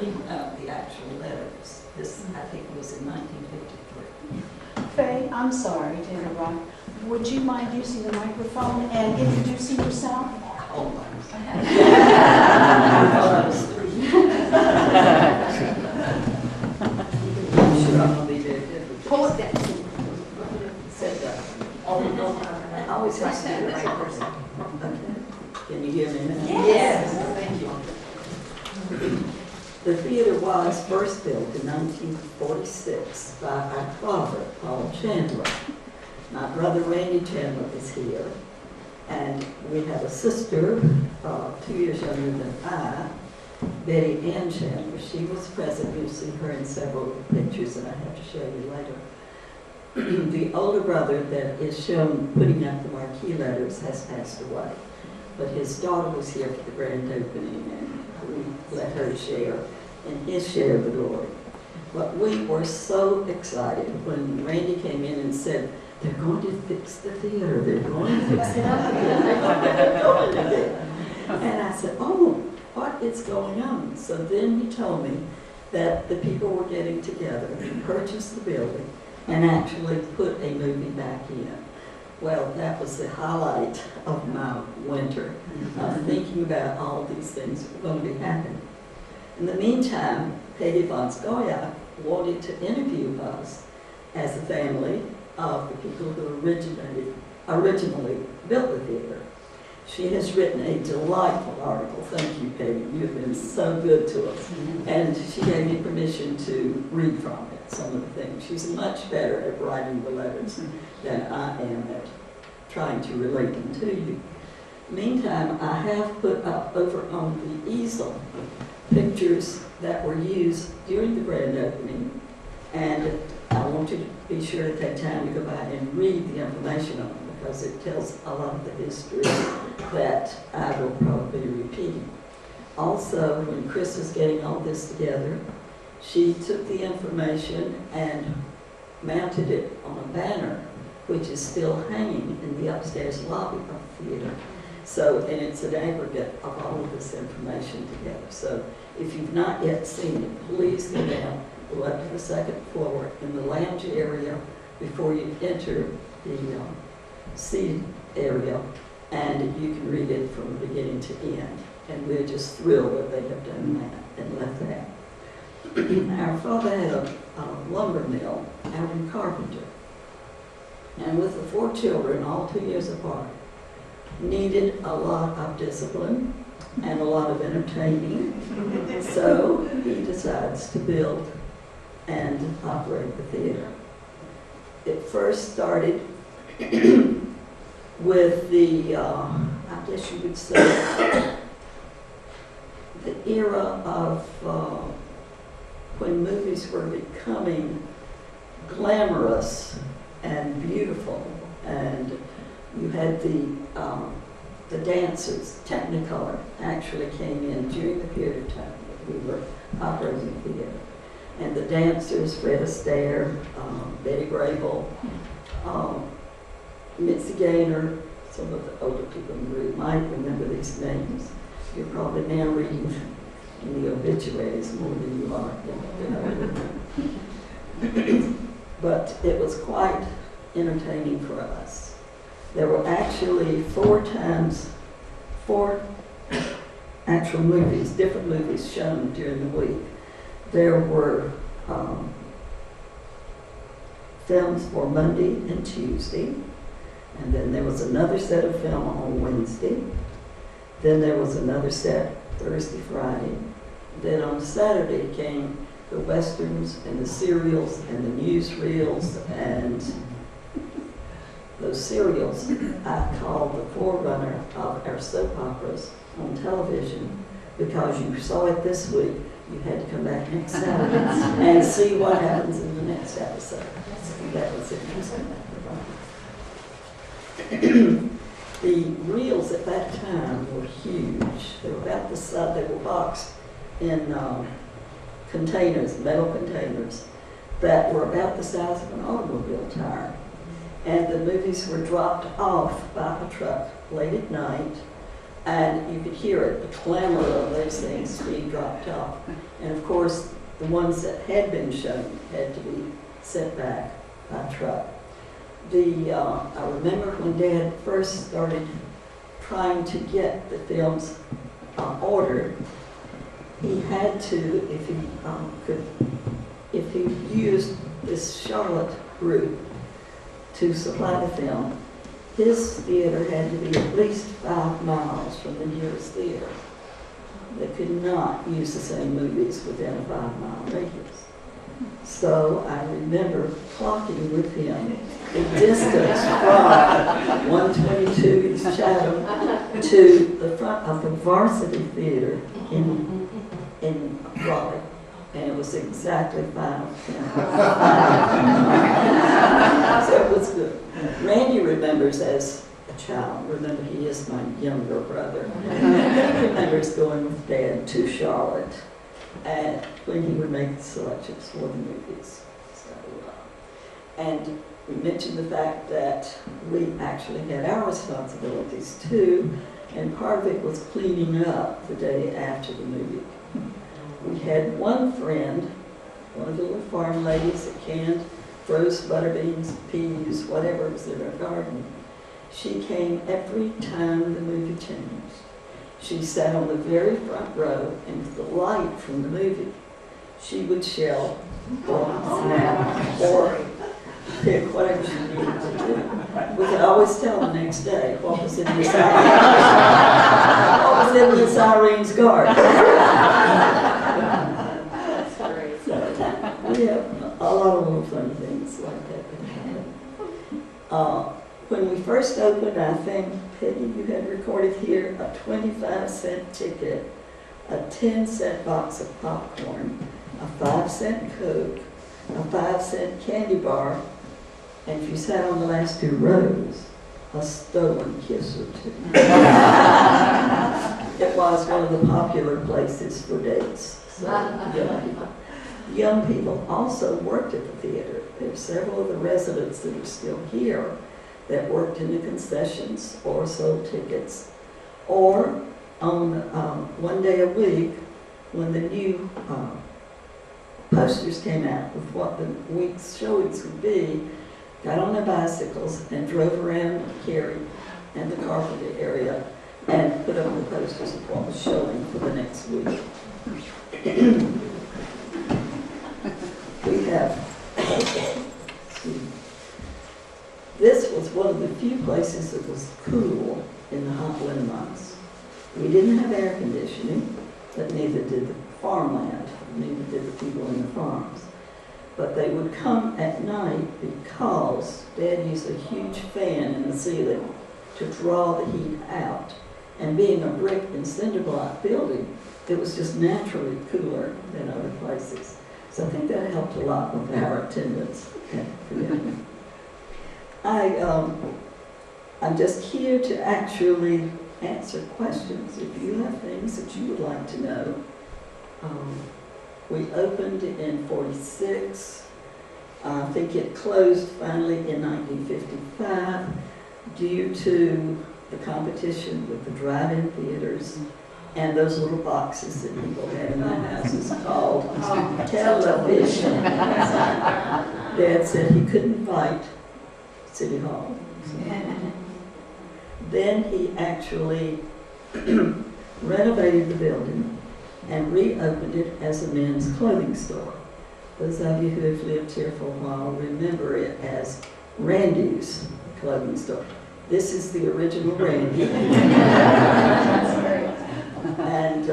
putting up the actual letters. This, I think, was in 1953. Faye, I'm sorry to interrupt. Would you mind using the microphone and introducing yourself? Hold on. I thought I was 3. I'm sure I'm going to be very different. Pull it down. Said that. I always have to be the right person. Okay. Can you hear me now? Yes. Thank you. The theater was first built in 1946 by our father, Paul Chandler. My brother Randy Chandler is here, and we have a sister, 2 years younger than I, Betty Ann Chandler. She was present. You'll see her in several pictures that I have to show you later. The older brother that is shown putting up the marquee letters has passed away, but his daughter was here for the grand opening, and we let her share in his share of the glory. But we were so excited when Randy came in and said, they're going to fix the theater, they're going to fix it up again, they're going to do. And I said, oh, what is going on? So then he told me that the people were getting together and purchased the building and actually put a movie back in. Well, that was the highlight of my winter, thinking about all these things that were going to be happening. In the meantime, Peggy von Scoyoc wanted to interview us as a family of the people who originally built the theater. She has written a delightful article. Thank you, Peggy. You've been so good to us. And she gave me permission to read from it, some of the things. She's much better at writing the letters than I am at trying to relate them to you. Meantime, I have put up over on the easel pictures that were used during the grand opening, and I want you to be sure to take time to go by and read the information on them, because it tells a lot of the history that I will probably be repeating. Also, when Chris was getting all this together, she took the information and mounted it on a banner, which is still hanging in the upstairs lobby of the theater. So, and it's an aggregate of all of this information together. So, if you've not yet seen it, please go down, go up to the second floor in the lounge area before you enter the seating area, and you can read it from beginning to end. And we're just thrilled that they have done that and left that. Our father had a lumber mill out in Carpenter, and with the 4 children, all 2 years apart, needed a lot of discipline and a lot of entertaining. So he decides to build and operate the theater. It first started with the, I guess you would say, the era of when movies were becoming glamorous and beautiful, and you had the dancers. Technicolor actually came in during the period of time that we were operating the theater. And the dancers, Fred Astaire, Betty Grable, Mitzi Gaynor, some of the older people in the room might remember these names. You're probably now reading in the obituaries more than you are But it was quite entertaining for us. There were actually 4 actual movies, different movies shown during the week. There were films for Monday and Tuesday, and then there was another set of film on Wednesday. Then there was another set Thursday, Friday. Then on Saturday came the westerns and the serials and the newsreels, and those serials I call the forerunner of our soap operas on television, because you saw it this week, you had to come back next Saturday and see what happens in the next episode. That was interesting. The reels at that time were huge. They were about the size, they were boxed in containers, metal containers, that were about the size of an automobile tire. And the movies were dropped off by a truck late at night, and you could hear it, the clamor of those things being dropped off. And of course, the ones that had been shown had to be sent back by truck. I remember when Dad first started trying to get the films ordered, he had to, if he used this Charlotte group to supply the film, his theater had to be at least 5 miles from the nearest theater. They could not use the same movies within a 5-mile radius. So I remember clocking with him the distance from 122 East Chatham to the front of the Varsity Theater in Raleigh. And it was exactly 5 So it was good. Randy remembers as a child. Remember, he is my younger brother. He remembers going with Dad to Charlotte and when he would make the selections for the movies. So, and we mentioned the fact that we actually had our responsibilities too, and part of it was cleaning up the day after the movie. We had one friend, one of the little farm ladies that canned, froze butter beans, peas, whatever was in her garden. She came every time the movie changed. She sat on the very front row, and with the light from the movie, she would shell or snap or pick whatever she needed to do. We could always tell the next day what was in Miss Irene's garden. That's great. So, we have a lot of little funny things like that that happen. When we first opened, I think, Peggy, you had recorded here a 25-cent ticket, a 10-cent box of popcorn, a 5-cent Coke, a 5-cent candy bar, and if you sat on the last 2 rows, a stolen kiss or 2. It was one of the popular places for dates. So, young people also worked at the theater. There are several of the residents that are still here that worked in the concessions or sold tickets, or on one day a week when the new posters came out with what the week's showings would be, got on their bicycles and drove around Cary and the Carpenter area and put up the posters of what was showing for the next week. We have, this was one of the few places that was cool in the hot winter months. We didn't have air conditioning, but neither did the farmland, neither did the people in the farms. But they would come at night because Dad used a huge fan in the ceiling to draw the heat out. And being a brick and cinder block building, it was just naturally cooler than other places. So I think that helped a lot with our attendance. I'm just here to actually answer questions. If you have things that you would like to know. We opened in '46. I think it closed finally in 1955 due to the competition with the drive-in theaters and those little boxes that people had in their houses called television. Dad said he couldn't fight City Hall. Then he actually renovated the building and reopened it as a men's clothing store. Those of you who have lived here for a while remember it as Randy's clothing store. This is the original Randy. And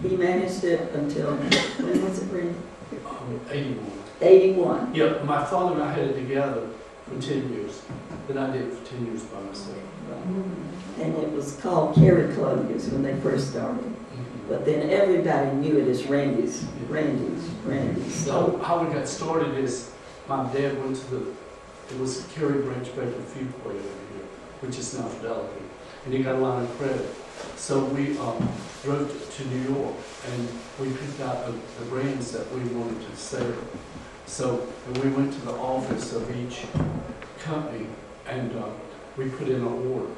he managed it until, when was it, Randy? 81. 81. Yeah, my father and I had it together for 10 years. Then I did it for 10 years by myself. And it was called Cary Clothing when they first started. But then everybody knew it as Randy's. So how we got started is my dad went to it was Cary Branch Baker Food Plate over here, which is now Fidelity. And he got a line of credit. So we drove to New York and we picked out the brands that we wanted to sell. So we went to the office of each company and we put in an order.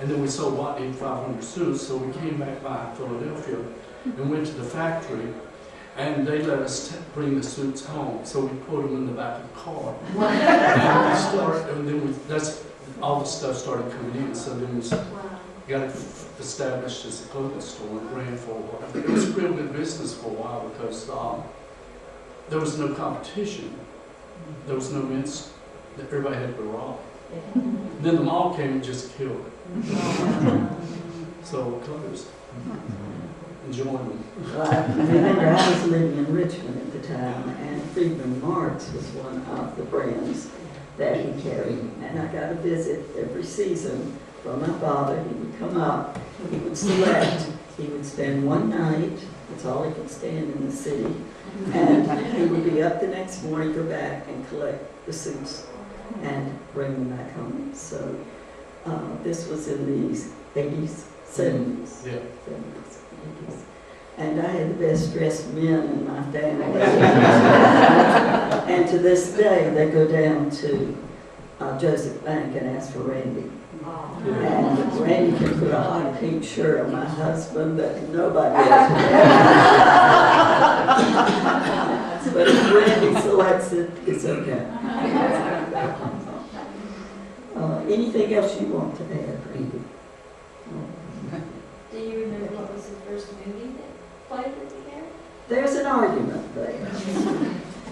And then we sold Watney 500 suits, so we came back by Philadelphia and went to the factory And they let us bring the suits home, so we put them in the back of the car. And we started, and then that's all the stuff started coming in. So then we got it established as a clothing store and ran for a while. It was a real good business for a while because there was no competition. There was no mints. Everybody had to rock. Then the mall came and just killed it. So we closed. Enjoying them. Well, I remember I was living in Richmond at the time, and Friedman Marks was one of the brands that he carried. And I got a visit every season from my father. He would come up, he would select, he would spend one night, that's all he could stand in the city, and he would be up the next morning, go back and collect the suits and bring them back home. So this was in the 80s, 70s. Yeah. 70s. And I had the best dressed men in my family. And to this day, they go down to Joseph Bank and ask for Randy. And Randy can put a hot pink shirt on my husband that nobody else can. But if Randy selects it, it's okay. Anything else you want to add, Randy? Do you remember what was the first movie that played with the hair? There's an argument there.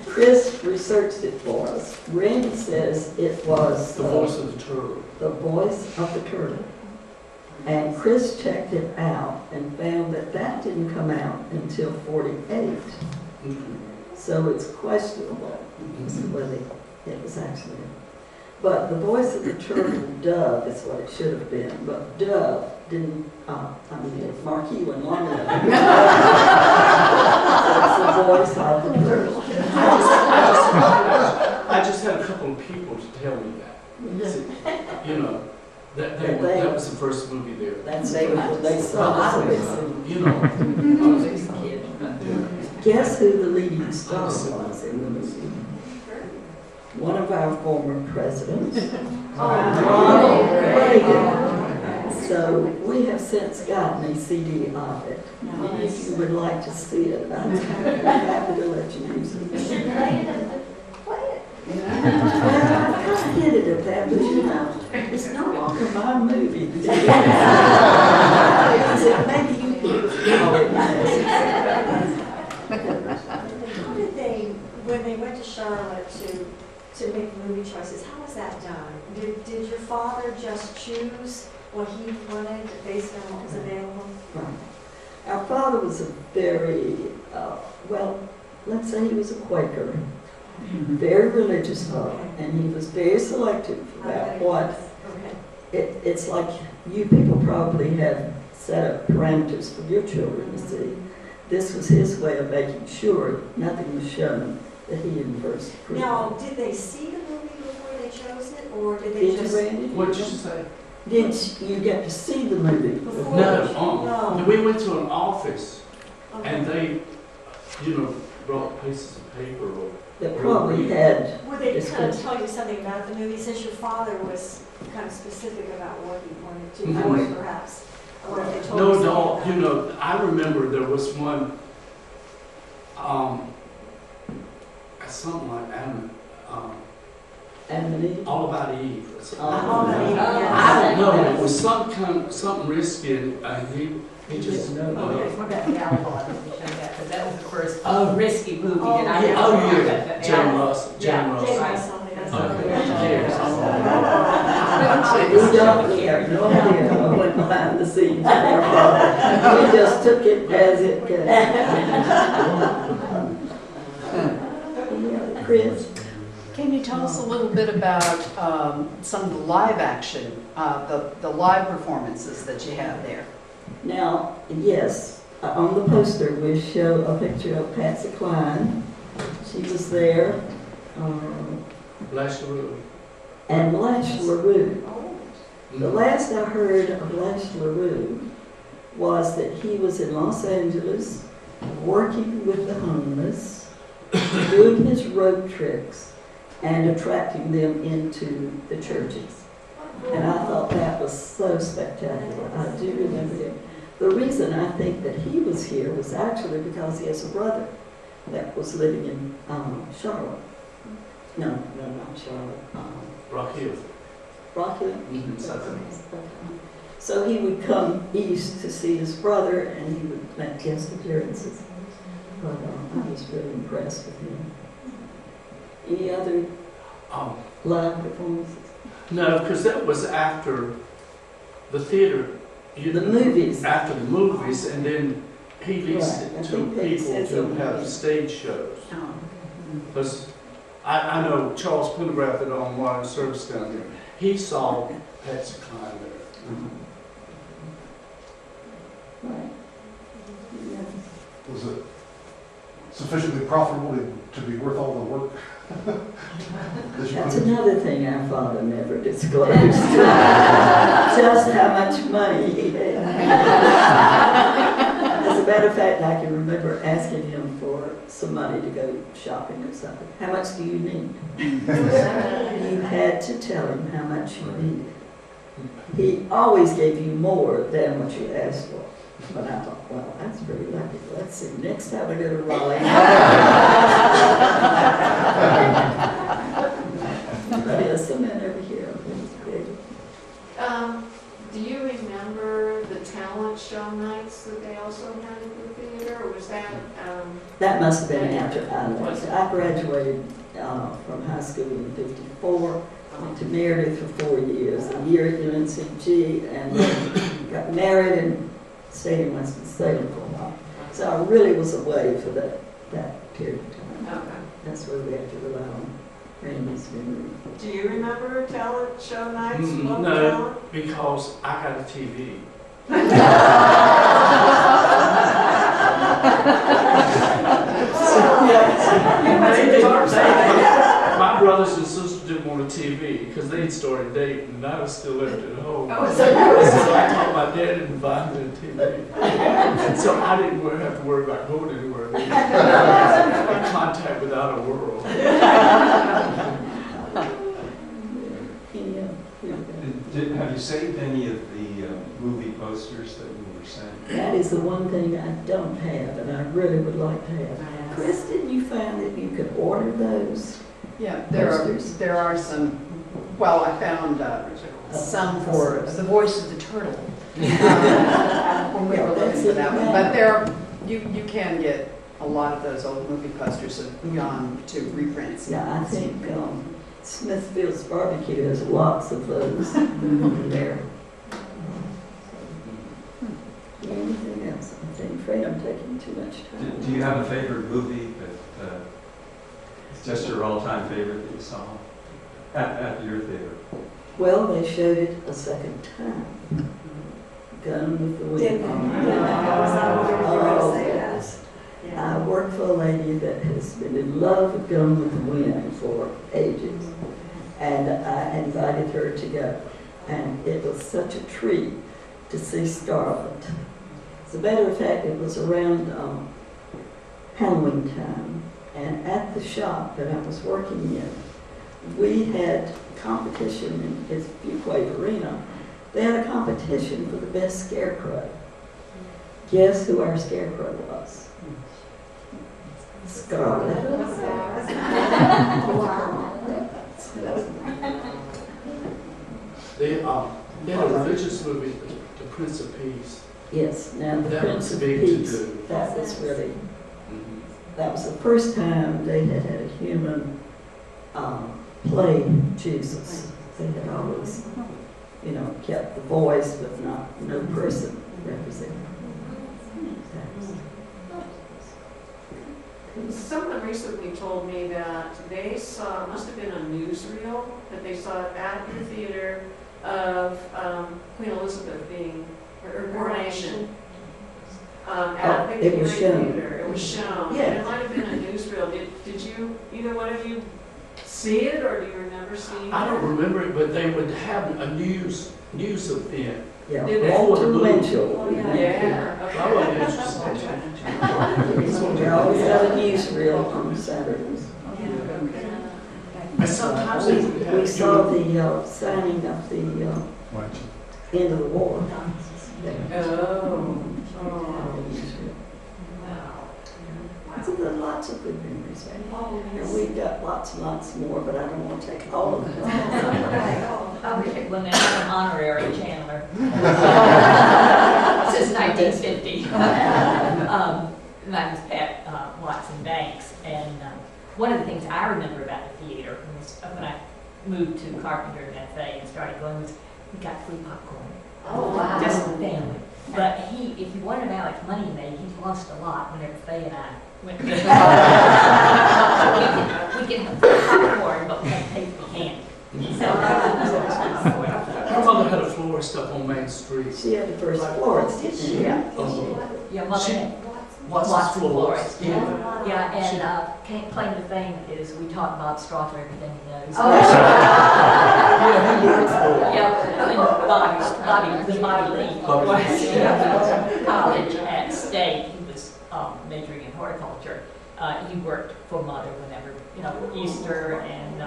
Chris researched it for us. Randy says it was The Voice of the Turtle. The Voice of the Turtle. And Chris checked it out and found that that didn't come out until 48. So it's questionable as to whether it was actually. But The Voice of the Turtle, Dove, is what it should have been. But Dove didn't, Marquis went long enough. It's The Voice of the Turtle. I just had a couple of people to tell me that. You know, that was the first movie there. That's they saw it. You know. Guess who the leading star was in the movie? One of our former presidents, Ronald Reagan. So we have since gotten a CD of it. If you would like to see it, I'm happy to let you use it. Play it. Well, I kind of hinted at that, but you know, it's no longer my movie. Maybe you people call it How did they, when they went to Charlotte to make movie choices, how was that done? Did your father just choose what he wanted based on what was available? Right. Our father was a very, well, let's say he was a Quaker, very religious father, and he was very selective about what. It's like you people probably have set up parameters for your children, you see. This was his way of making sure nothing was shown that he didn't first approve. Now, did they see the movie before they chose it, or did they Did you, just? Randy? What did you say? Did you get to see the movie? Before No. No. We went to an office Okay. and they, you know, brought pieces of paper or. That probably had, Would they kind of Yes, tell you something about the movie, since your father was kind of specific about what he wanted to Mhm. avoid, perhaps? Or if they told No, you something no, about you know, I remember there was one, something like Adam and Eve. All About Eve. Or something. All About Eve, yeah. I don't know, it was something risky, and he just. No. Okay. Because that was the first Oh. risky movie Oh, that I yeah. ever Oh, saw. yeah, Jane Russell. Yeah. Jane Jane Russell. Russell, that's Okay. We don't have no idea what went behind the scenes. We just took it as it came. Yeah, Chris? Can you tell us a little bit about some of the live action, the live performances that you have there? Now, yes, on the poster we show a picture of Patsy Cline. She was there. Lash LaRue. And Lash LaRue. Oh. The last I heard of Lash LaRue was that he was in Los Angeles working with the homeless, doing his rope tricks, and attracting them into the churches. And I thought that was so spectacular. I do remember him. The reason I think that he was here was actually because he has a brother that was living in Charlotte. No, not Charlotte. Rock Hill. Rock Hill? Mhm, Southern. So he would come east to see his brother, and he would make guest appearances. But I was really impressed with him. Any other live performances? No, because that was after the theater. The movies. After the movies, and then he leased Right, I it to think they people said to so. have stage shows. Oh. Because I know Charles Pendergraft that on Water Service down here. He saw Patsy Cline there. Right. Yeah. Was it sufficiently profitable to be worth all the work? that you That's put in? another thing our father never disclosed. Just how much money he had. As a matter of fact, I can remember asking him for some money to go shopping or something. How much do you need? You had to tell him how much you needed. He always gave you more than what you asked for. But I thought, well, that's pretty lucky. Let's see, next time I go to Raleigh. Yes, some men over here. Do you remember the talent show nights that they also had at the theater, or was that, That must have been after I left. I graduated from high school in '54, went to Meredith for 4 years, a year at UNCG, and then got married and stayed in Winston-Salem for a while. So I really was away for that period of time. okay. That's where we had to rely on Randy's memory. Do you remember talent show nights? Local No, talent? because I got a TV. My brothers and sisters didn't want a TV because they'd started dating and I was still left at home. So I taught my dad to buy me a TV. And so I didn't have to worry about going anywhere. In contact with the outer world. Have you saved any of the movie posters that you were sent? That is the one thing I don't have, and I really would like to have. Chris, didn't you find that you could order those? Yeah, Posters. there are some, well, I found some for The Voice of the Turtle when we were looking for that one. But you can get a lot of those old movie posters have gone to reprints. Yeah, I think Smithfield's Barbecue has lots of those there. Anything else? I'm afraid I'm taking too much time. Do you have a favorite movie that is just your all-time favorite that you saw at your theater? Well, they showed it a second time. Gun with the Wind. Did they? I was not wondering if you were going to say that. Yes. I work for a lady that has been in love with Gone with the Wind for ages, and I invited her to go, and it was such a treat to see Scarlett. As a matter of fact, it was around Halloween time, and at the shop that I was working in, we had competition in Fuquay Arena. They had a competition for the best scarecrow. Guess who our scarecrow was? Scarlett. They had a religious movie, The Prince of Peace. Yes, now the That Prince was of big to Peace, do. that was really, Mhm. that was the first time they had had a human play Jesus. They had always, kept the voice, but no person represented. Someone recently told me that they saw, must have been a newsreel, that they saw at the theater of Queen Elizabeth being, her coronation. At the It was Cary shown. Theater. It was shown. Yes. And it might have been a newsreel. Did you, either one of you see it, or do you remember seeing it? I don't remember it, but they would have a news event. Yeah, Did they? Walter Winchell. Oh, yeah. That was interesting. We always had a newsreel on Saturdays. And sometimes they would have. We saw the signing of the end of the war. Oh. So there are lots of good memories, right? Oh, And we've got lots and lots more, but I don't want to take all of them. I'll pick one that's an honorary Chandler. Since 1950. Mine's Pat Watson Banks. And one of the things I remember about the theater was when I moved to Carpenter and FA and started going was we got free popcorn. Oh, wow. Just the family. But if you wanted to know how much money he made, he lost a lot whenever Faye and I went to we can have popcorn, but we had to pay for the candy. So, My mother had a florist up on Main Street. She had the first florist, didn't she? yeah, mother She- had Watson's Watson's florist. florist. Yeah, and claim to fame is we taught Bob Straw for everything he knows. Oh. Yeah, and Bobby was Bobby Lee. Bobby Lee. Was college at State. He was majoring in horticulture. He worked for Mother whenever, Easter and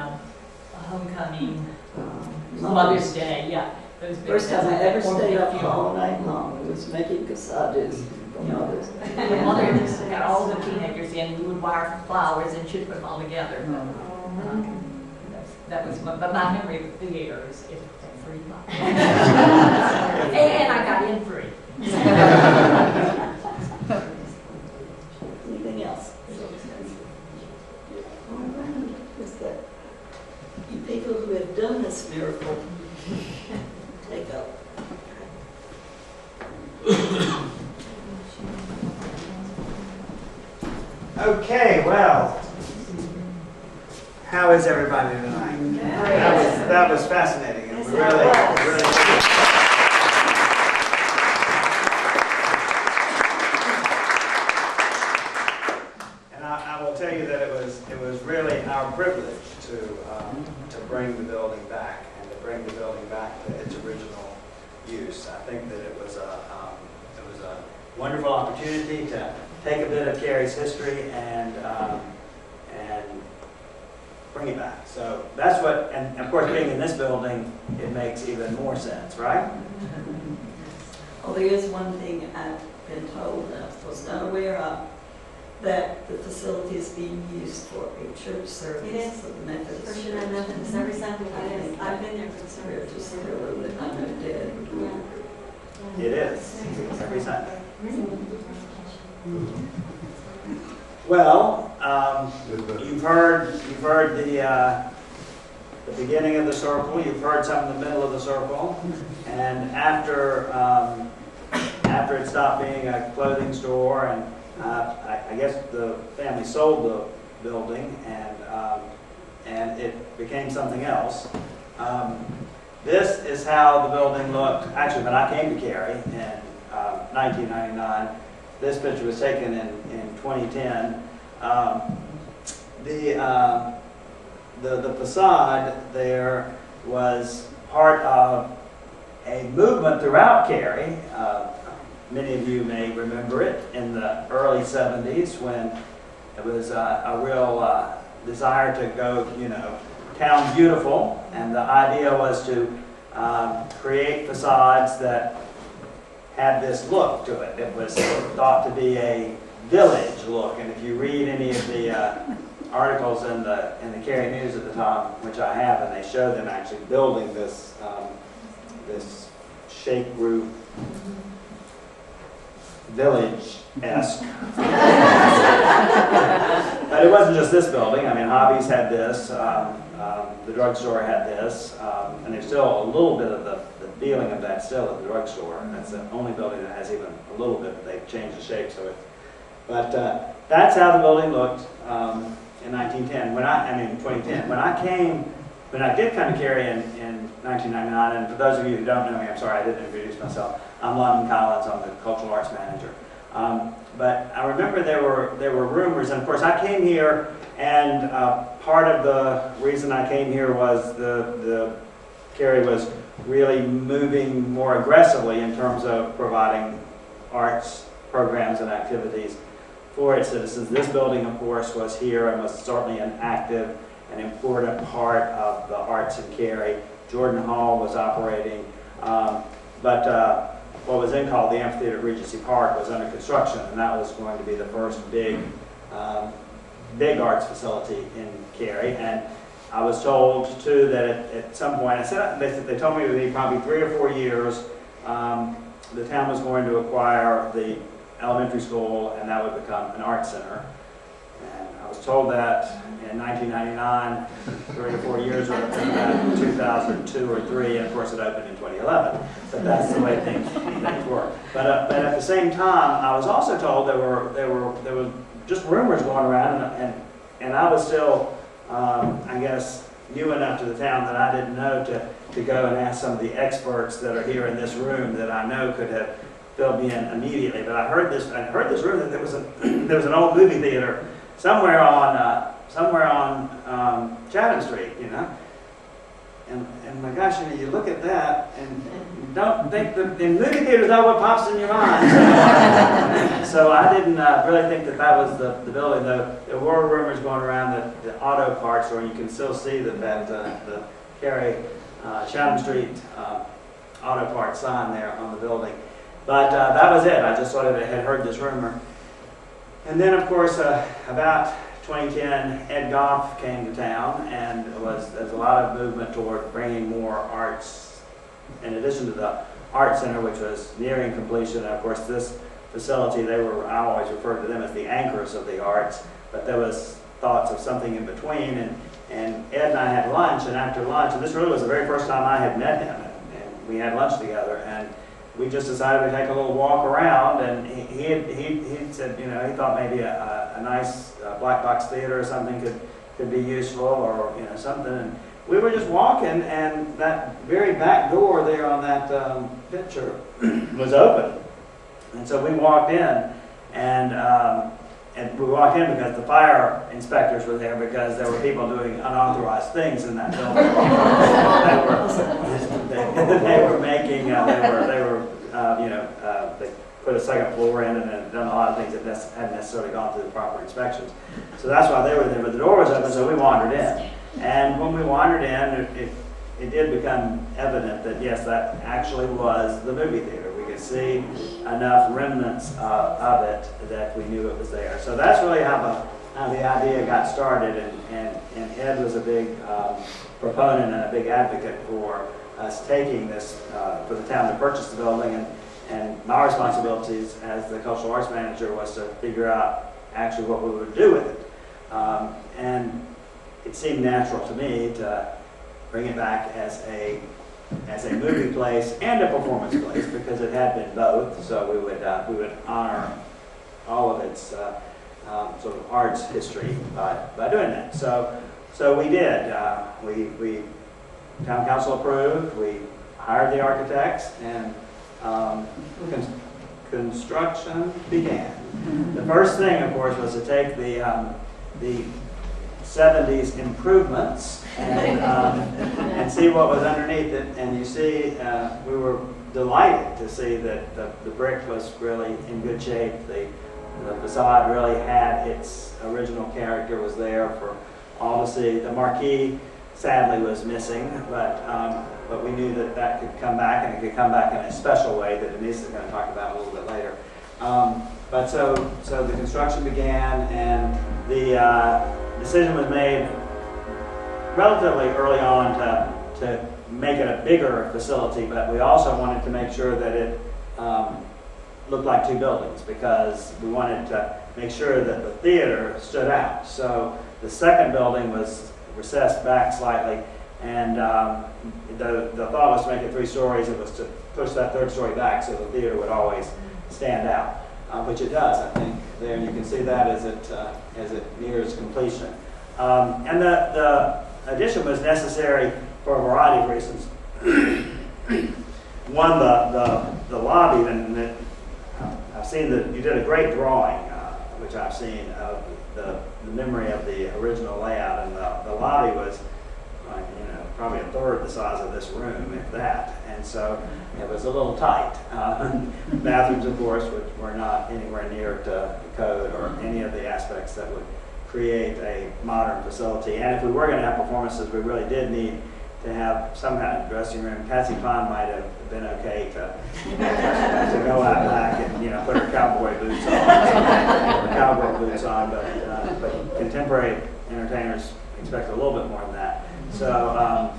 homecoming, Mother's Day, yeah. Those big First time I events. ever Or stayed up funeral. all night long, it was making cassages for Mother's Day. And Mother got all the teenagers in, we would wire flowers and she'd put them all together. That was, but my memory of the theater is free. And I got in free. Anything else? All right, is that you people who have done this miracle, take up. Okay, well, how is everybody tonight? That was fascinating. And we really. And I will tell you that it was really our privilege to bring the building back and to bring the building back to its original use. I think that it was a wonderful opportunity to take a bit of Cary's history and bring it back. So that's what, and of course being in this building, it makes even more sense, right? Well, there is one thing I've been told, and I was not aware of, that the facility is being used for a church service. It is. For the Methodist For sure, Church. Methodist, every Sunday it is. I've been there for the We're service. just thrilled that I know Dad. It is, every Sunday. Well, you've heard the beginning of the circle. You've heard some of the middle of the circle, and after it stopped being a clothing store, and I guess the family sold the building, and it became something else. This is how the building looked. Actually, when I came to Cary in 1999. This picture was taken in 2010. The facade there was part of a movement throughout Cary. Many of you may remember it in the early 70s when it was a real desire to go, town beautiful, and the idea was to create facades that had this look to it. It was thought to be a village look, and if you read any of the articles in the Cary News at the time, which I have, and they show them actually building this this shake roof village-esque. But it wasn't just this building. I mean, Hobbies had this, the drugstore had this, and there's still a little bit of the feeling of that still at the drugstore. That's the only building that has even a little bit, but they've changed the shape. But that's how the building looked in 1910. 2010. When I did come to Cary in 1999, and for those of you who don't know me, I'm sorry I didn't introduce myself. I'm London Collins. I'm the cultural arts manager. But I remember there were rumors, and of course I came here, and part of the reason I came here was the Cary was really moving more aggressively in terms of providing arts programs and activities for its citizens. This building, of course, was here and was certainly an active and important part of the arts in Cary. Jordan Hall was operating, but what was then called the Amphitheater at Regency Park was under construction, and that was going to be the first big big arts facility in Cary. And I was told too that at some point, they told me it would be probably 3 or 4 years, the town was going to acquire the elementary school and that would become an art center. And I was told that in 1999, 3 or 4 years ago, in 2002 or 3, and of course it opened in 2011. But that's the way things work. But at the same time, I was also told there were just rumors going around, and I was still, I guess, new enough to the town that I didn't know to go and ask some of the experts that are here in this room that I know could have filled me in immediately. But I heard this rumor that there was an old movie theater somewhere on Chatham Street, you know. And my gosh, you know, you look at that and you don't think the movie theaters know what pops in your mind. So I didn't really think that was the building, though there were rumors going around that the auto parts, or you can still see the Cary Chatham Street auto parts sign there on the building. But that was it. I just sort of had heard this rumor. And then, of course, about 2010, Ed Goff came to town, and there's a lot of movement toward bringing more arts, in addition to the art center, which was nearing completion. And of course, this facility, I always refer to them as the anchors of the arts, but there was thoughts of something in between. And Ed and I had lunch, and after lunch, and this really was the very first time I had met him, and we had lunch together, and we just decided to take a little walk around, and he said, you know, he thought maybe a nice black box theater or something could be useful, or, you know, something. And we were just walking, and that very back door there on that picture was open. And so we walked in, and we walked in because the fire inspectors were there, because there were people doing unauthorized things in that building. They put a second floor in and had done a lot of things that hadn't necessarily gone through the proper inspections. So that's why they were there, but the door was open, so we wandered in. And when we wandered in, it did become evident that, yes, that actually was the movie theater. We could see enough remnants of it that we knew it was there. So that's really how the idea got started, and Ed was a big proponent and a big advocate for us taking this, for the town to purchase the building, and my responsibilities as the cultural arts manager was to figure out actually what we would do with it. And it seemed natural to me to bring it back as a movie place and a performance place, because it had been both. So we would honor all of its sort of arts history by doing that. So we did. We town council approved. We hired the architects, and construction began. The first thing, of course, was to take the 70s improvements and see what was underneath it. And you see, we were delighted to see that the brick was really in good shape. The facade really had its original character, was there for all to see. The marquee sadly was missing, but we knew that could come back, and it could come back in a special way that Denise is going to talk about a little bit later. But so the construction began, and the decision was made relatively early on to make it a bigger facility, but we also wanted to make sure that it looked like two buildings, because we wanted to make sure that the theater stood out. So the second building was recessed back slightly, and the thought was to make it 3 stories. It was to push that third story back so the theater would always stand out, which it does, I think. There, and you can see that as it nears completion. And the addition was necessary for a variety of reasons. One, the lobby, and I've seen that you did a great drawing, which I've seen, of the memory of the original layout, and the lobby was probably a third the size of this room, if that, and so it was a little tight. Bathrooms, of course, which were not anywhere near to code or any of the aspects that would create a modern facility. And if we were going to have performances, we really did need to have some kind of dressing room. Patsy Pond might have been okay to go out back and, you know, put her cowboy boots on, or cowgirl boots on, but contemporary entertainers expect a little bit more than that. So,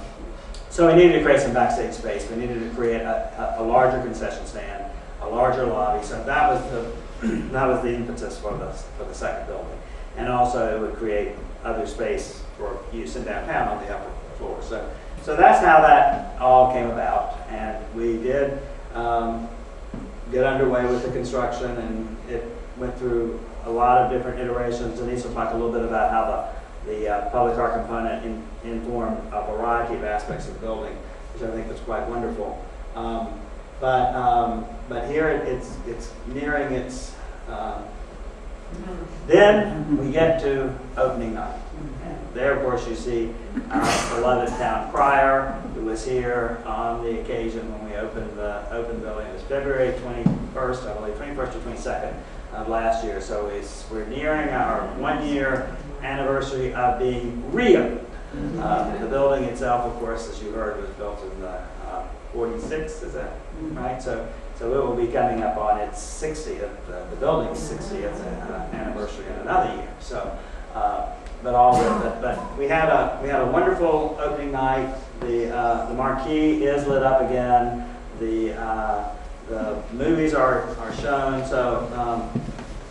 so we needed to create some backstage space. We needed to create a larger concession stand, a larger lobby. So that was the impetus for the second building, and also it would create other space for use in downtown on the upper floor. So that's how that all came about, and we did get underway with the construction, and it went through a lot of different iterations. Denise will talk a little bit about how the public art component informed a variety of aspects of the building, which I think was quite wonderful. But here it's nearing its. Then we get to opening night. And there, of course, you see our beloved town crier, who was here on the occasion when we opened the building. It was February 21st, I believe, 21st or 22nd of last year. So we're nearing our 1-year anniversary of being reopened. The building itself, of course, as you heard, was built in the 46, is that right? So it will be coming up on its 60th, the building's 60th anniversary in another year. So, but we had a wonderful opening night. The marquee is lit up again. The movies are shown. So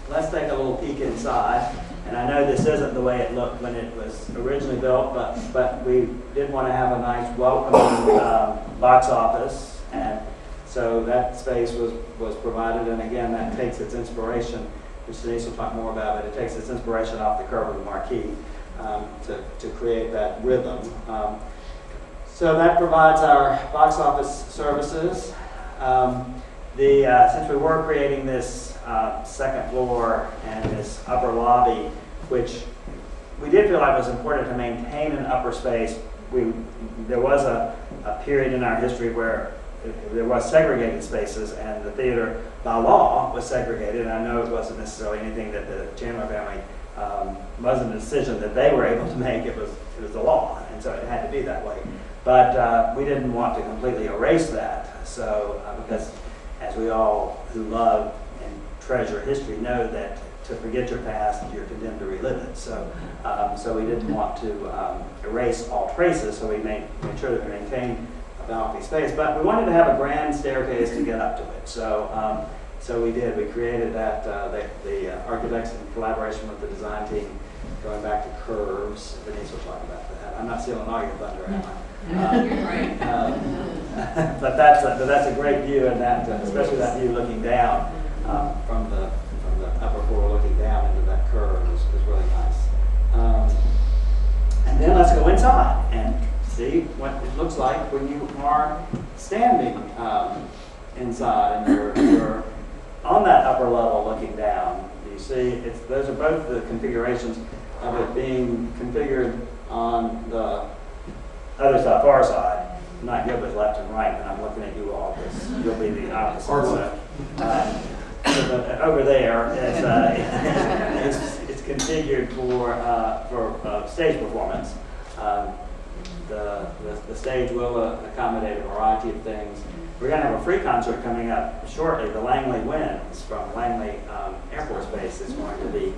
let's take a little peek inside. And I know this isn't the way it looked when it was originally built, but we did want to have a nice welcoming box office, and so that space was provided. And again, that takes its inspiration, which Denise will talk more about, but it takes its inspiration off the curve of the marquee to create that rhythm. So that provides our box office services. Since we were creating this second floor and this upper lobby, which we did feel like was important to maintain an upper space. There was a period in our history where there was segregated spaces, and the theater, by law, was segregated. And I know it wasn't necessarily anything that the Chandler family wasn't a decision that they were able to make. It was the law, and so it had to be that way. But we didn't want to completely erase that. So because as we all who love and treasure history know that to forget your past, you're condemned to relive it. So, so we didn't want to erase all traces. So we made sure that we maintained a balcony space. But we wanted to have a grand staircase to get up to it. So, so we did. We created that. The architects in collaboration with the design team, going back to curves. Denise will talk about that. I'm not stealing all your thunder, am I? But that's a great view, and that especially that view looking down from the upper floor, looking down into that curve is really nice. And then let's go inside and see what it looks like when you are standing inside and you're on that upper level looking down. You see, those are both the configurations of it being configured on the other side, far side. Not good with left and right, and I'm looking at you all because you'll be the opposite. So, over there, it's configured for stage performance. The stage will accommodate a variety of things. We're going to have a free concert coming up shortly. The Langley Winds from Langley Air Force Base is going to be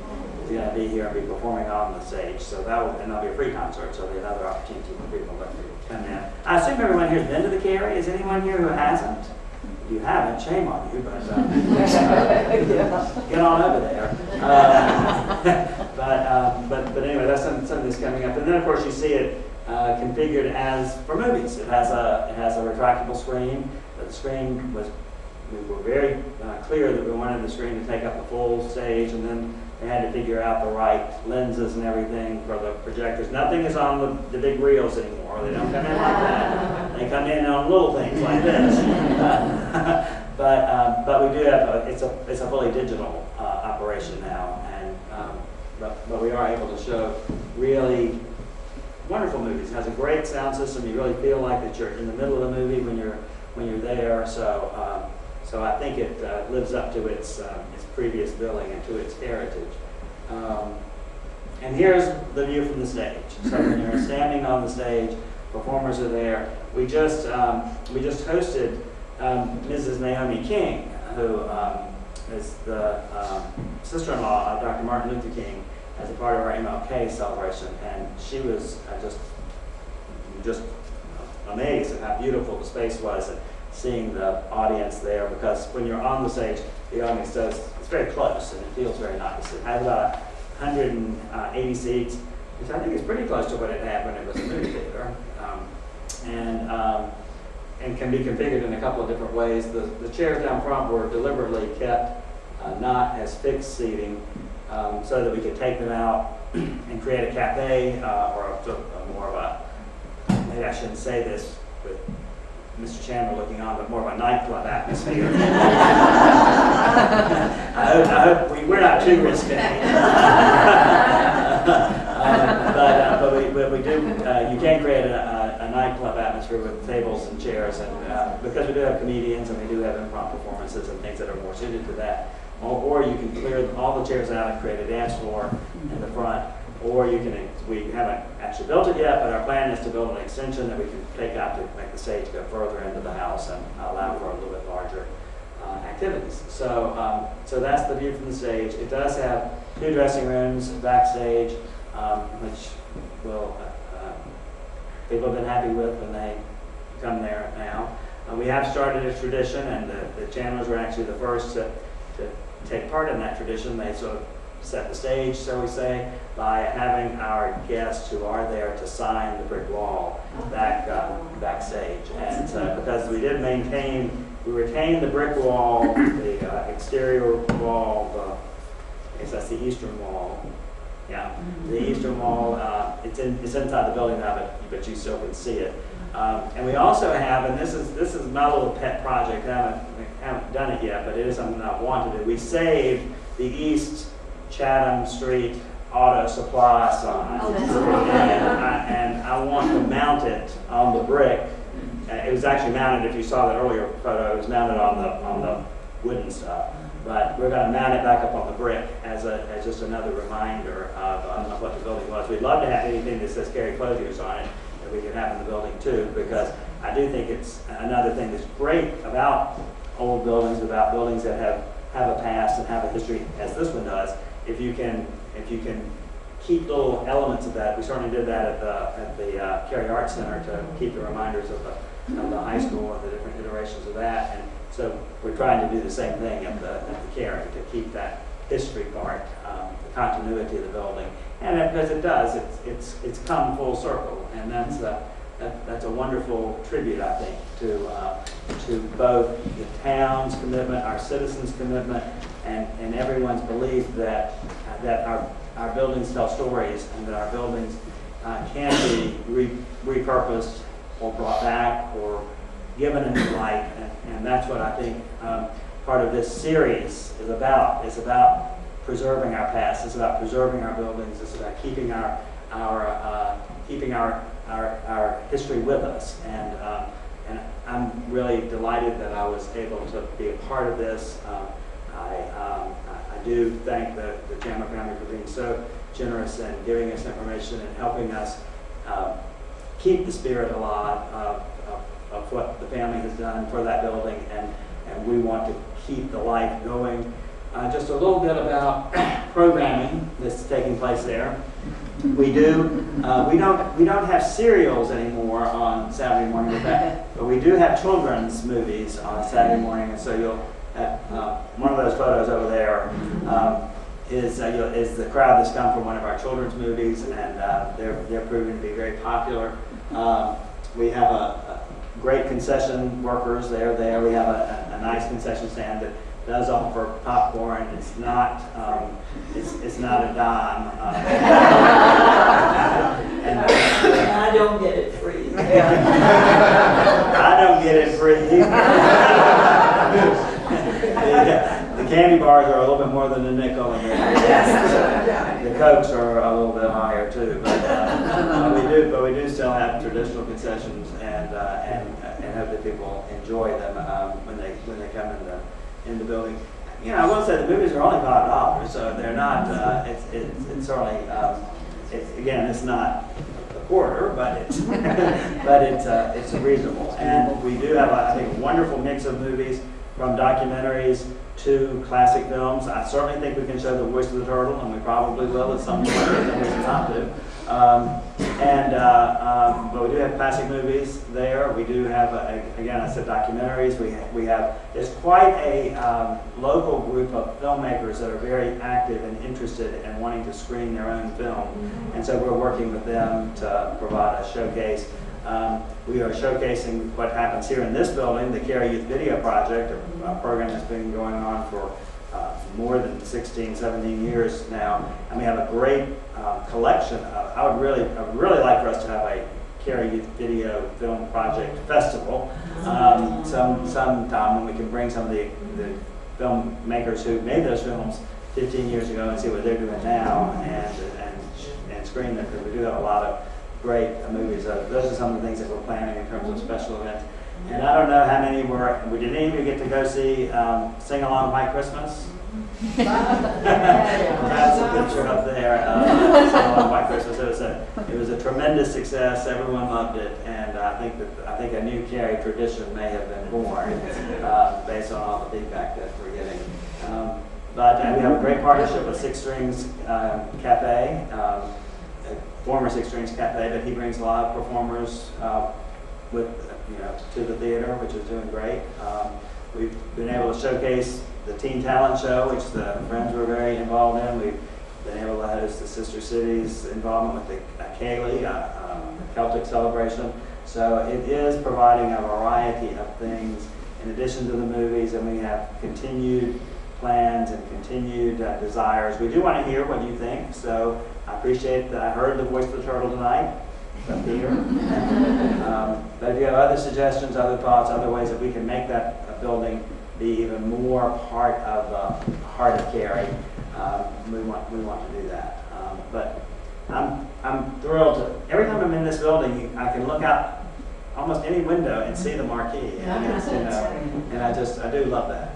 here and be performing on the stage. So that'll be a free concert. So there'll be another opportunity for people to come in. I assume everyone here has been to the Cary. Is anyone here who hasn't? If you haven't, shame on you, but get on over there. But anyway, that's something that's coming up. And then of course you see it configured as for movies. It has a retractable screen. The screen we were very clear that we wanted the screen to take up the full stage, and then they had to figure out the right lenses and everything for the projectors. Nothing is on the big reels anymore. They don't come in like that. They come in on little things like this. But we do have it's a fully digital operation now, and but we are able to show really wonderful movies. It has a great sound system. You really feel like that you're in the middle of the movie when you're there. So I think it lives up to its previous billing and to its heritage. And here's the view from the stage. So when you're standing on the stage, performers are there. We just hosted Mrs. Naomi King, who is the sister-in-law of Dr. Martin Luther King, as a part of our MLK celebration, and she was just amazed at how beautiful the space was, and seeing the audience there, because when you're on the stage, the audience it's very close and it feels very nice. It has about 180 seats, which I think is pretty close to what it had when it was a movie theater, and can be configured in a couple of different ways. The chairs down front were deliberately kept not as fixed seating, so that we could take them out and create a cafe or a more of a, maybe I shouldn't say this with Mr. Chandler looking on, but more of a nightclub atmosphere. I hope we're not too risky. But we do, you can create a nightclub atmosphere with tables and chairs, and because we do have comedians and we do have improv performances and things that are more suited to that. Or you can clear all the chairs out and create a dance floor in the front, or you can, we haven't actually built it yet, but our plan is to build an extension that we can take out to make the stage go further into the house and allow for a little bit larger activities. So that's the view from the stage. It does have 2 dressing rooms backstage, which people have been happy with when they come there now. We have started a tradition, and the Chandlers were actually the first to take part in that tradition. They sort of set the stage, so we say, by having our guests who are there to sign the brick wall backstage. And because we retained the brick wall, the exterior wall, I guess that's the eastern wall. Yeah, the eastern wall, it's inside the building now, but you still can see it. And we also have, and this is my little pet project, I haven't done it yet, but it is something I want to do. We saved the East Chatham Street Auto Supply sign. And I want to mount it on the brick. It was actually mounted, if you saw that earlier photo, it was mounted on the wooden stuff. But we're going to mount it back up on the brick as just another reminder of what the building was. We'd love to have anything that says Cary Clothiers on it that we can have in the building too, because I do think it's another thing that's great about old buildings, about buildings that have a past and have a history, as this one does. If you can keep little elements of that, we certainly did that at the Cary Arts Center to keep the reminders of the high school and the different iterations of that. And so we're trying to do the same thing at the Cary to keep that history part, the continuity of the building, and because it does, it's come full circle, and that's a wonderful tribute, I think, to both the town's commitment, our citizens' commitment, and everyone's belief that our buildings tell stories, and that our buildings can be repurposed or brought back or given a new light, and that's what I think part of this series is about. It's about preserving our past. It's about preserving our buildings. It's about keeping our history with us. And I'm really delighted that I was able to be a part of this. I do thank the Chandler family for being so generous and giving us information and helping us keep the spirit alive of what the family has done for that building, and we want to keep the life going. Just a little bit about programming that's taking place there. We don't have serials anymore on Saturday morning, but we do have children's movies on Saturday morning, and so you'll have one of those photos over there is the crowd that's come from one of our children's movies, and they're proving to be very popular. We have a great concession workers there. We have a nice concession stand that does offer popcorn. It's not a dime. And I don't get it free. I don't get it free. The candy bars are a little bit more than a nickel, and the Cokes are a little bit higher too. But we do still have traditional concessions, and hope that people enjoy them when they come in the building. You know, I will say the movies are only $5, so they're not. It's certainly. Again, it's not quarter, but it's, it's reasonable. And we do have, I think, a wonderful mix of movies, from documentaries to classic films. I certainly think we can show The Voice of the Turtle, and we probably will at some point, and we can not do. But we do have classic movies there. We do have, again, I said documentaries. There's quite a local group of filmmakers that are very active and interested in wanting to screen their own film. And so we're working with them to provide a showcase. We are showcasing what happens here in this building, the Cary Youth Video Project, a program that's been going on for more than 16, 17 years now. And we have a great collection of, I would really like for us to have a Cary Youth Video Film Project Festival sometime when we can bring some of the filmmakers who made those films 15 years ago and see what they're doing now and screen them, because we do have a lot of great movies. Those are some of the things that we're planning in terms of special events. And I don't know how many did any of you get to go see Sing Along White Christmas? That's a picture up there. Sing Along White Christmas. It was a tremendous success. Everyone loved it, and I think a new Cary tradition may have been born based on all the feedback that we're getting. But we have a great partnership with Six Strings Cafe. Former Six Strings Cafe, but he brings a lot of performers to the theater, which is doing great. We've been able to showcase the Teen Talent Show, which the Friends were very involved in. We've been able to host the Sister Cities involvement with the Cary, Celtic celebration. So it is providing a variety of things in addition to the movies, and we have continued plans and continued desires. We do want to hear what you think, so I appreciate that I heard The Voice of the Turtle tonight up here. But if you have other suggestions, other thoughts, other ways that we can make that building be even more part of the heart of Cary, we want to do that. But I'm thrilled to, every time I'm in this building, I can look out almost any window and see the marquee, and I do love that.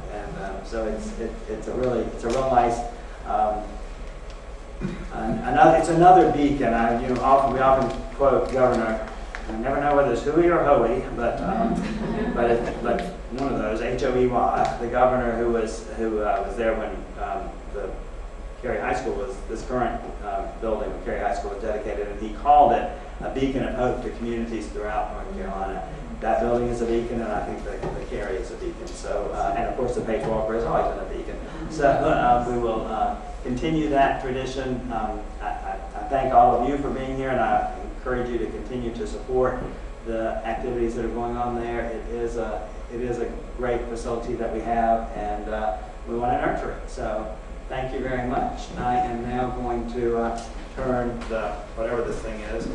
So it's a real nice. It's another beacon. We often quote Governor. I never know whether it's Huey or Hoey, but one of those, Hoey, the governor who was there when the Cary High School was, this current building of Cary High School was dedicated, and he called it a beacon of hope to communities throughout North Carolina. That building is a beacon, and I think the Cary is a beacon. So, and of course the Page Walker has always been a beacon. So we will continue that tradition. I thank all of you for being here, and I encourage you to continue to support the activities that are going on there. It is a great facility that we have, and we want to nurture it. So thank you very much. I am now going to turn whatever this thing is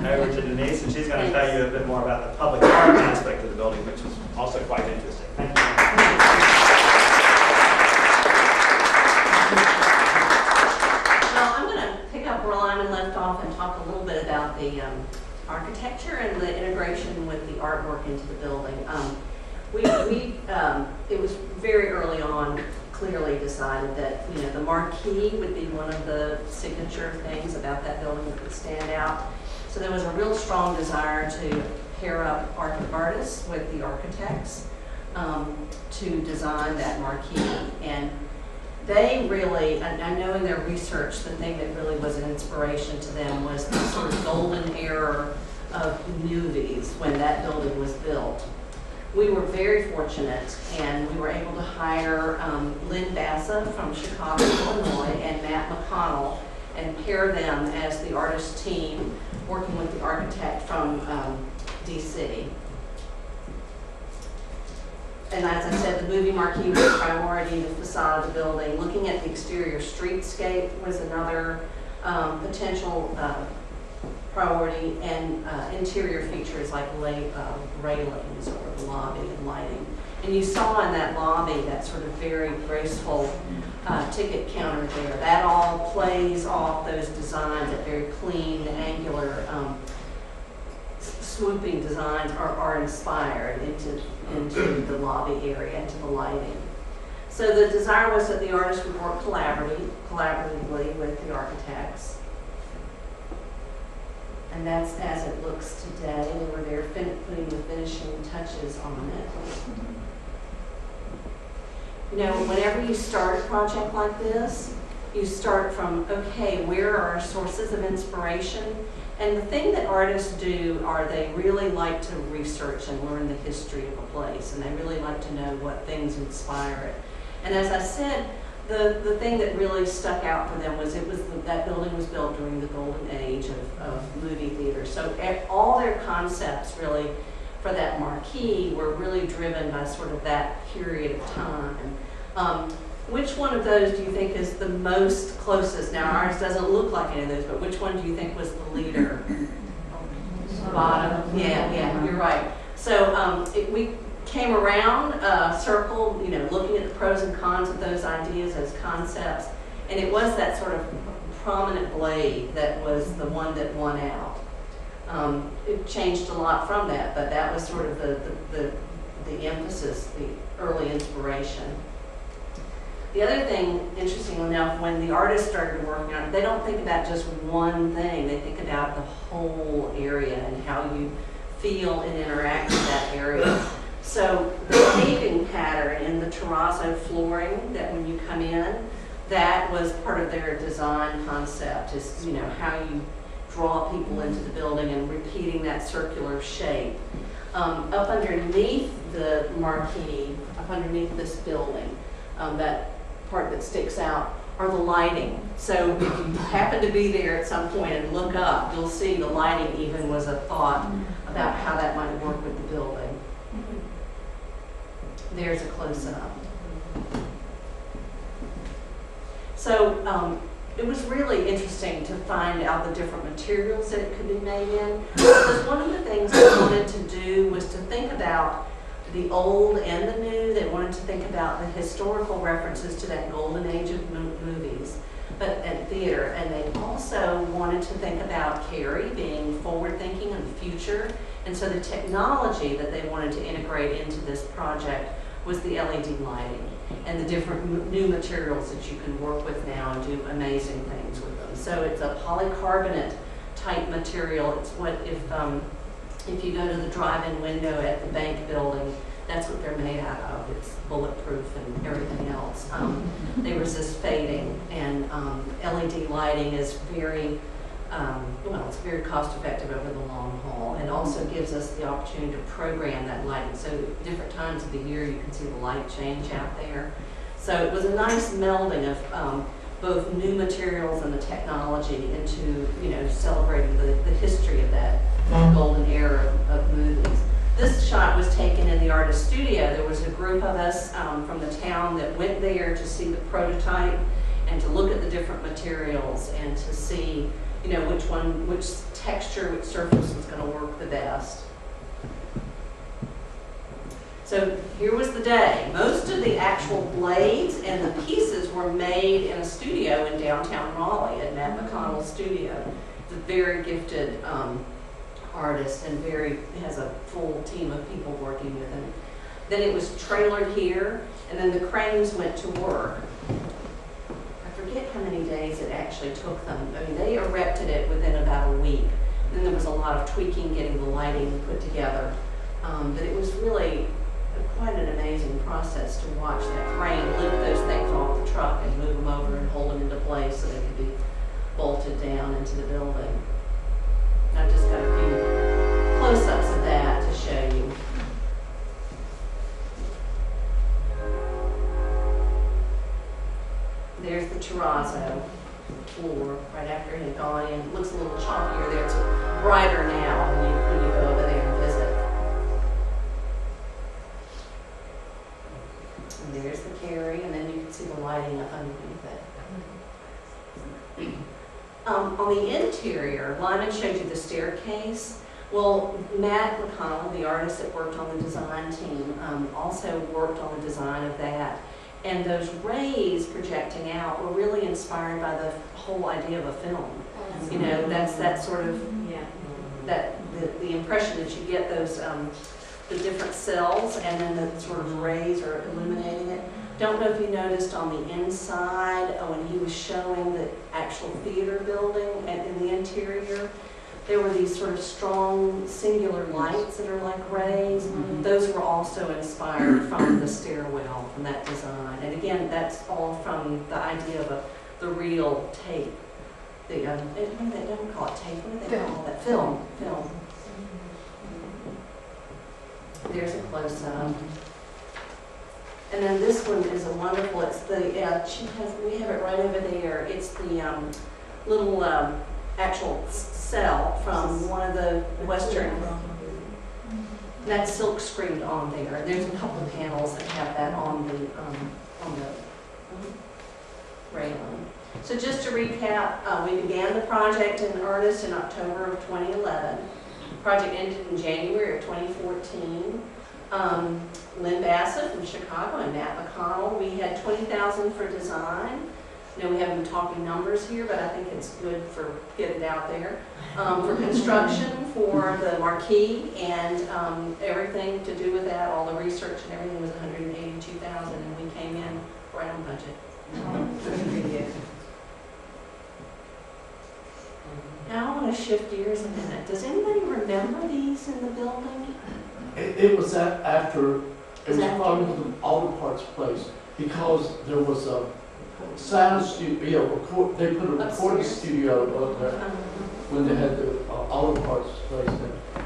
over to Denise, and she's going to tell you a bit more about the public art aspect of the building, which is also quite interesting. Thank you. Well, I'm going to pick up where Lyman left off and talk a little bit about the architecture and the integration with the artwork into the building. It was very early on clearly decided that the marquee would be one of the signature things about that building that would stand out. So there was a real strong desire to pair up artists with the architects to design that marquee. And they really, and knowing their research, the thing that really was an inspiration to them was the sort of golden era of movies when that building was built. We were very fortunate, and we were able to hire Lynn Bassa from Chicago, Illinois, and Matt McConnell, and pair them as the artist team working with the architect from DC. And as I said, the movie marquee was a priority, the facade of the building. Looking at the exterior streetscape was another potential priority, and interior features like railings or the lobby and lighting. And you saw in that lobby that sort of very graceful ticket counter there. That all plays off those designs, that very clean, angular, swooping designs are inspired into the lobby area, into the lighting. So the desire was that the artists would work collaboratively with the architects. And that's as it looks today. They were there putting the finishing touches on it. You know, whenever you start a project like this, you start from, okay, where are our sources of inspiration? And the thing that artists do are they really like to research and learn the history of a place, and they really like to know what things inspire it. And as I said, the thing that really stuck out for them was that building was built during the golden age of movie theater. So all their concepts really for that marquee were really driven by sort of that period of time. Which one of those do you think is the most closest? Now ours doesn't look like any of those, but which one do you think was the leader? Bottom. Yeah, you're right. So we came around a circle, you know, looking at the pros and cons of those ideas as concepts, and it was that sort of prominent blade that was the one that won out. It changed a lot from that, but that was sort of the emphasis, the early inspiration. The other thing, interestingly enough, when the artists started working on it, they don't think about just one thing. They think about the whole area and how you feel and interact with that area. So the paving pattern in the terrazzo flooring, that when you come in, that was part of their design concept, is, you know, how you draw people into the building and repeating that circular shape. Up underneath the marquee, up underneath this building, that part that sticks out are the lighting. So if you happen to be there at some point and look up, you'll see the lighting even was a thought about how that might work with the building. There's a close-up. So it was really interesting to find out the different materials that it could be made in. Because one of the things they wanted to do was to think about the old and the new. They wanted to think about the historical references to that golden age of movies and theater. And they also wanted to think about Cary being forward-thinking and future. And so the technology that they wanted to integrate into this project was the LED lighting and the different new materials that you can work with now and do amazing things with them. So it's a polycarbonate type material. It's what if you go to the drive-in window at the bank building, that's what they're made out of. It's bulletproof and everything else. They resist fading, and LED lighting is very it's very cost effective over the long haul, and also gives us the opportunity to program that lighting. So different times of the year you can see the light change out there. So it was a nice melding of both new materials and the technology into, you know, celebrating the history of that golden era of movies. This shot was taken in the artist studio. There was a group of us from the town that went there to see the prototype and to look at the different materials and to see, you know, which texture, which surface was going to work the best. So here was the day. Most of the actual blades and the pieces were made in a studio in downtown Raleigh at Matt McConnell's studio. He's a very gifted artist and has a full team of people working with him. Then it was trailered here, and then the cranes went to work. I forget how many days it actually took them. I mean, they erected it within about a week. Then there was a lot of tweaking, getting the lighting put together. But it was really quite an amazing process to watch that crane lift those things off the truck and move them over and hold them into place so they could be bolted down into the building. I've just got a few close-ups of that to show you. There's the terrazzo floor right after it had gone in. It looks a little chalkier there. It's brighter now when you go over there and visit. And there's the Cary, and then you can see the lighting up underneath it. On the interior, Lyman showed you the staircase. Well, Matt McConnell, the artist that worked on the design team, also worked on the design of that. And those rays projecting out were really inspired by the whole idea of a film. You know, that's that sort of, the impression that you get those, the different cells, and then the sort of rays are illuminating it. Don't know if you noticed on the inside, when he was showing the actual theater building and in the interior, there were these sort of strong singular lights that are like rays. Those were also inspired from the stairwell, from that design. And again, that's all from the idea of the real tape. They don't call it tape, what do they call that? Film. There's a close-up. And then this one is a wonderful, it's the, we have it right over there. It's the little actual cell from one of the Western, that's silk screened on there. And there's a couple of panels that have that on the railing. So just to recap, we began the project in earnest in October of 2011. The project ended in January of 2014. Lynn Bassett from Chicago and Matt McConnell. We had $20,000 for design. I know we haven't been talking numbers here, but I think it's good for getting it out there. For construction, for the marquee, and everything to do with that, all the research and everything was $182,000, and we came in right on budget. Now I want to shift gears a minute. Does anybody remember these in the building? It was after, it was part of the auto parts place, because there was a sound studio, they put a recording studio up there when they had the auto parts place there.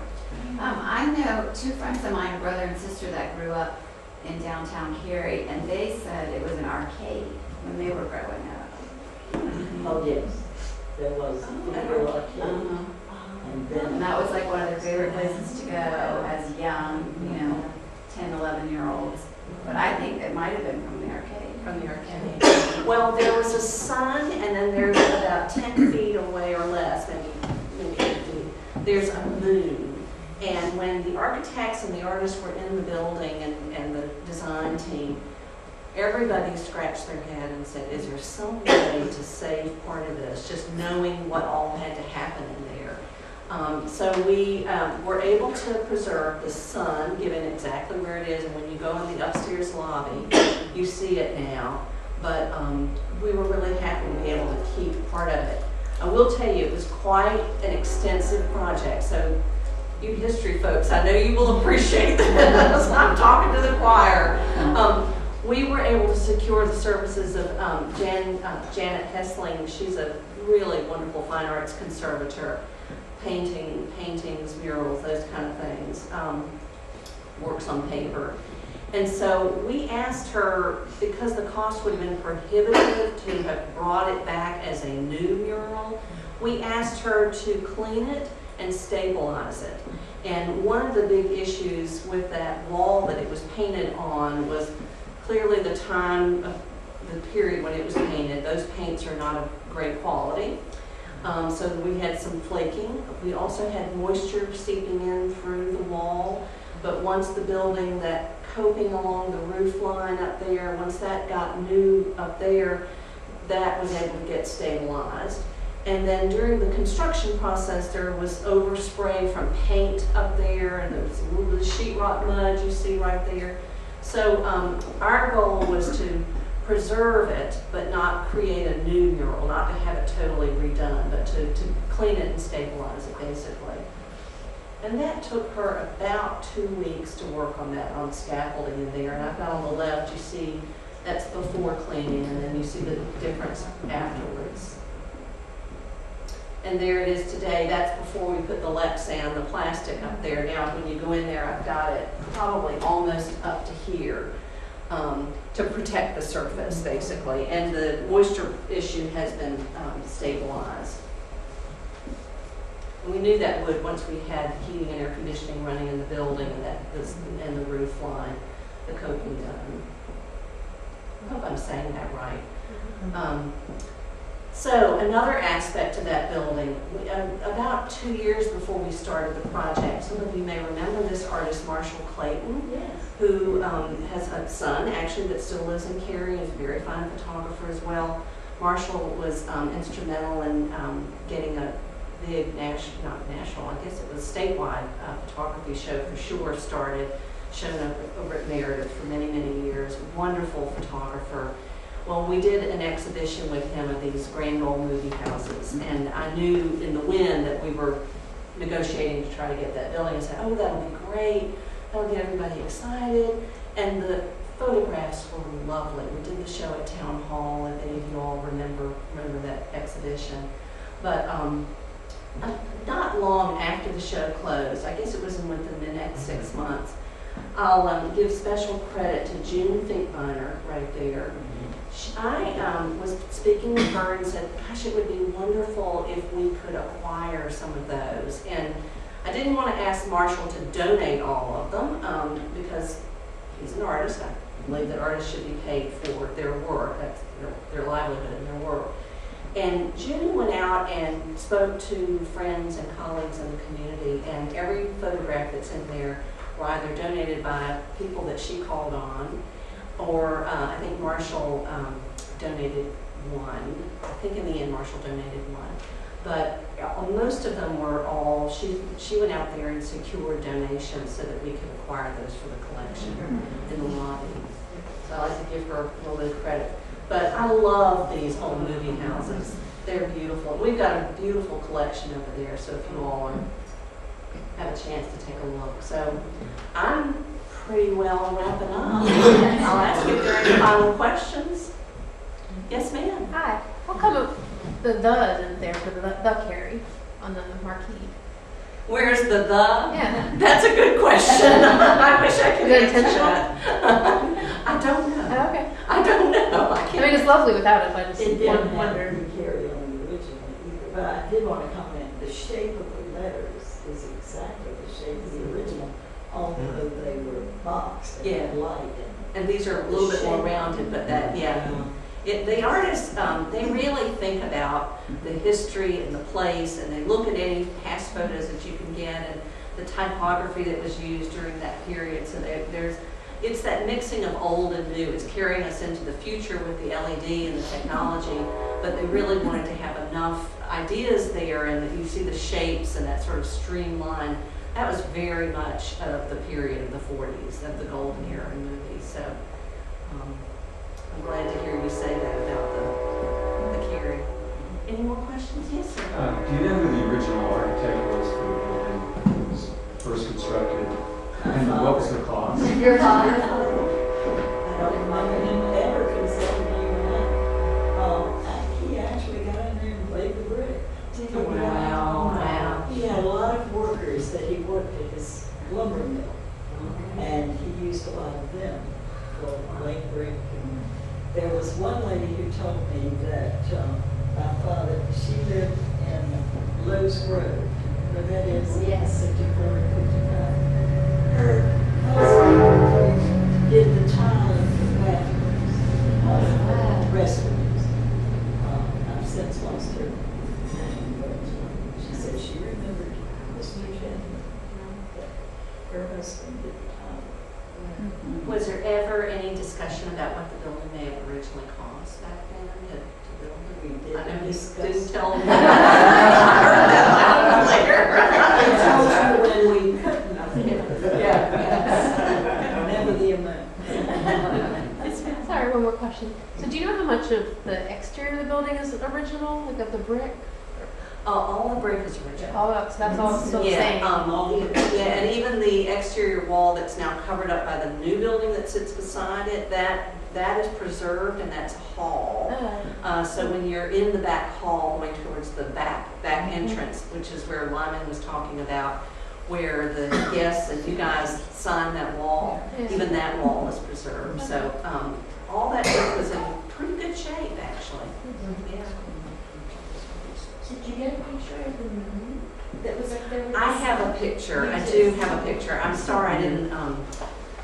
I know two friends of mine, brother and sister, that grew up in downtown Cary, and they said it was an arcade when they were growing up. Oh, yes, there was a arcade. And that was like one of their favorite places to go as young, 10, 11-year-olds. But I think it might have been from the arcade. From the arcade. Well, there was a sun, and then there's about 10 feet away or less, maybe 8 feet, there's a moon. And when the architects and the artists were in the building and the design team, everybody scratched their head and said, is there some way to save part of this, just knowing what all had to happen in there? So we were able to preserve the sun, given exactly where it is, and when you go in the upstairs lobby, you see it now. But we were really happy to be able to keep part of it. I will tell you, it was quite an extensive project. So you history folks, I know you will appreciate this. I'm talking to the choir. We were able to secure the services of Janet Hessling. She's a really wonderful fine arts conservator. Paintings, murals, those kind of things, works on paper. And so we asked her, because the cost would have been prohibitive to have brought it back as a new mural, we asked her to clean it and stabilize it. And one of the big issues with that wall that it was painted on was clearly the time of the period when it was painted. Those paints are not of great quality. So we had some flaking. We also had moisture seeping in through the wall. But once the building, that coping along the roof line up there, once that got new up there, that was able to get stabilized. And then during the construction process, there was overspray from paint up there, and there was a little bit of sheetrock mud you see right there. So our goal was to preserve it, but not create a new mural, not to have it totally redone, but to clean it and stabilize it, basically. And that took her about 2 weeks to work on that, on scaffolding in there. And I've got on the left, you see, that's before cleaning, and then you see the difference afterwards. And there it is today. That's before we put the Lexan, the plastic up there. Now, when you go in there, I've got it probably almost up to here. To protect the surface, basically, and the moisture issue has been stabilized. And we knew that would once we had heating and air conditioning running in the building and the roof line, the coping done. I hope I'm saying that right. So another aspect to that building, about 2 years before we started the project, some of you may remember this artist, Marshall Clayton, who has a son, actually, that still lives in Cary, and is a very fine photographer as well. Marshall was instrumental in getting a big not national, I guess it was statewide photography show for sure started, shown up over at Meredith for many, many years. Wonderful photographer. Well, we did an exhibition with him of these grand old movie houses, and I knew in the wind that we were negotiating to try to get that building and said, oh, that'll be great, that'll get everybody excited. And the photographs were lovely. We did the show at Town Hall, if any of you all remember that exhibition. But not long after the show closed, I guess it was within the next 6 months, I'll give special credit to June Finkbeiner right there. I was speaking with her and said, gosh, it would be wonderful if we could acquire some of those. And I didn't want to ask Marshall to donate all of them because he's an artist. I believe that artists should be paid for their work. That's their livelihood and their work. And June went out and spoke to friends and colleagues in the community, and every photograph that's in there were either donated by people that she called on, or I think Marshall donated one. I think in the end Marshall donated one. But most of them were all, she went out there and secured donations so that we could acquire those for the collection in the lobby. So I like to give her a little bit of credit. But I love these old movie houses. They're beautiful. We've got a beautiful collection over there, so if you all have a chance to take a look. So I'm pretty well wrapping up. I'll ask if there are any final questions. Yes, ma'am. Hi. How come the isn't there for the Cary on the marquee? Where's the? Yeah. That's a good question. I wish I could Is it answer intentional? that. I don't know. Oh, okay. I don't know. I I can't. mean, it's lovely without it, but I just It didn't wonder. have to carry on the original either, but I did want to comment, the shape of the letters is exactly the shape of the original, although they were boxed and had light in them. And these are a little bit more rounded, but that, yeah. The artists, they really think about the history and the place, and they look at any past photos that you can get and the typography that was used during that period. So it's that mixing of old and new. It's carrying us into the future with the LED and the technology, but they really wanted to have enough ideas there, and that you see the shapes and that sort of streamline. That was very much of the period of the 40s, of the golden era in movies. So I'm glad to hear you say that about the Cary. Any more questions? Yes, sir. Do you know who the original architect was for the building that was first constructed? And what was the cost? Your father? I don't remember him ever consulting me on that. He actually got in there and laid the brick. Wow. He had a lot of workers that he worked at his lumber mill, and he used a lot of them for laying brick. And there was one lady who told me that my father, she lived in Lowe's Road, where that is, Yes. 54 and 55. Her husband did the tiling for the bathrooms, restrooms. I've since lost her name, but she said she remembered this new gentleman, that her husband did the tiling. Was there ever any discussion about what the building may have originally cost back then to build it? We I know didn't you discuss. didn't tell me. I heard that I later. told you when we couldn't. Never the amount. Sorry, one more question. So do you know how much of the exterior of the building is original, like of the brick? All the brick is original. All up, so that's all still the Yeah, same? yeah, and even the exterior wall that's now covered up by the new building that sits beside it, that is preserved, and that's a hall. So when you're in the back hall going towards the back entrance, which is where Lyman was talking about, where the guests and you guys signed that wall, even that wall is preserved. So all that brick was in pretty good shape, actually. Yeah. Did you get a picture of the moon that was up there? I have a picture. I do have a picture. I'm sorry I didn't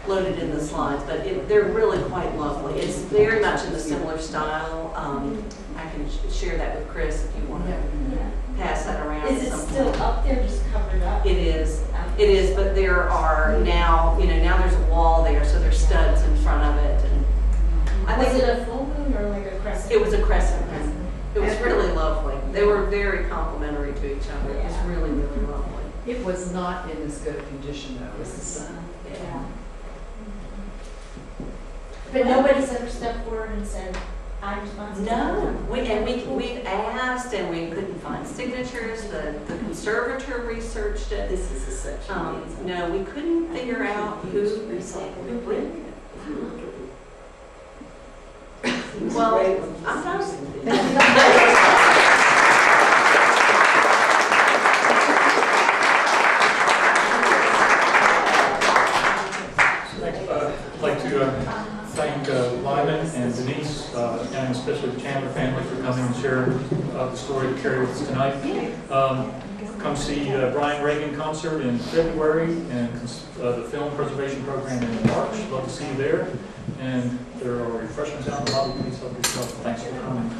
load it in the slides, but they're really quite lovely. It's very much in the similar style. I can share that with Chris if you want to pass that around. Is it at some still point. up there, just covered up? It is. It is, but there are now, now there's a wall there, so there's studs in front of it. And I Was think it a full moon or like a crescent? it was a crescent moon. It was really lovely. They were very complimentary to each other. It was really, really lovely. It was not in as good a condition though as the sun. Yeah. But nobody's ever stepped forward and said, No, we've asked and we couldn't find signatures. The conservator researched it. This is a section. No, we couldn't figure out who did it. Well, I don't. I'd like to thank Lyman and Denise, and especially the Chandler family for coming and sharing the story of Cary with us tonight. Come see Brian Reagan concert in February and the film preservation program in March. Love to see you there. And there are refreshments out in the lobby. Please help yourself. Thanks for coming.